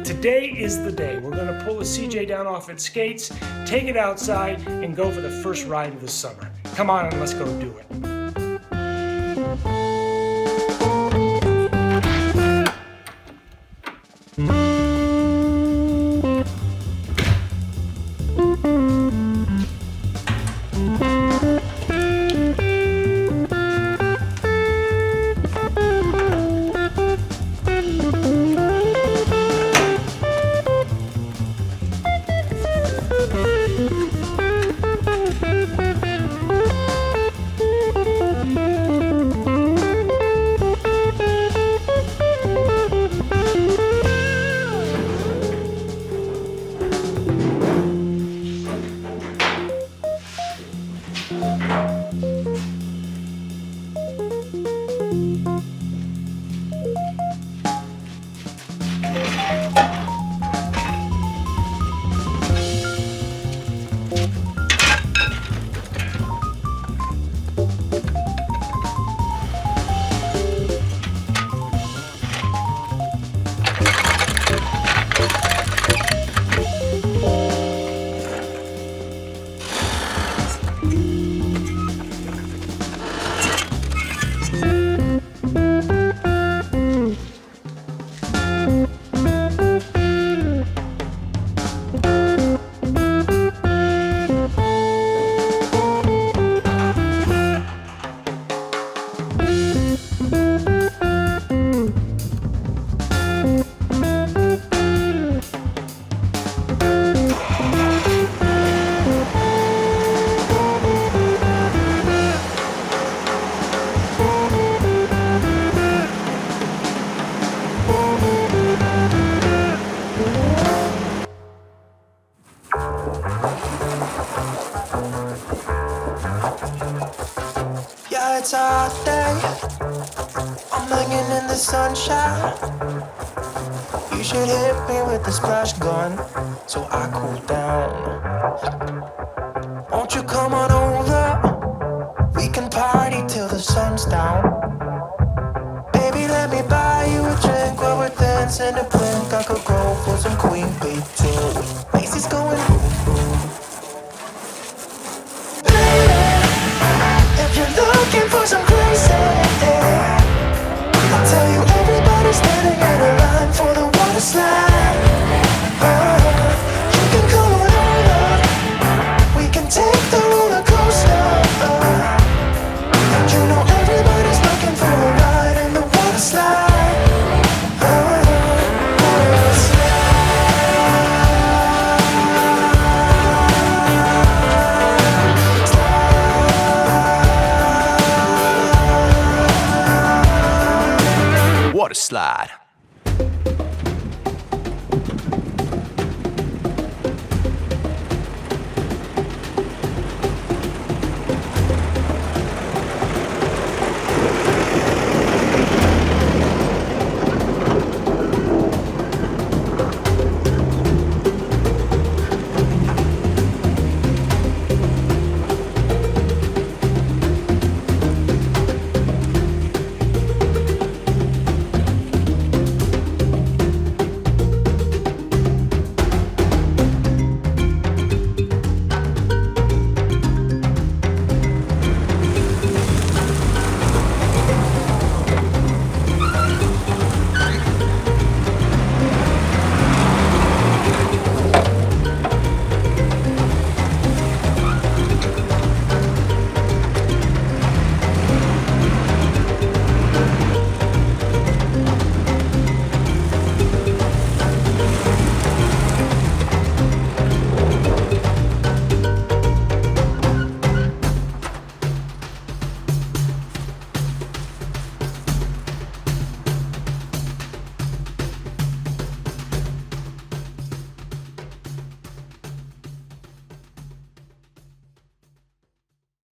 Today is the day. We're going to pull the CJ down off its skates, take it outside, and go for the first ride of the summer. Come on and let's go do it. Yeah, it's a hot day. I'm hanging in the sunshine. You should hit me with the splash gun so I cool down. Won't you come on over? We can party till the sun's down. Baby, let me buy you a drink while we're dancing a blink. I could go for some Queen Bee too. Macy's going boom boom. If you're looking for some crazy, I'll tell you everybody's standing in a line for the water slide. You can come on over, we can take the roller coaster. And you know everybody's looking for a ride in the water slide. Water slide.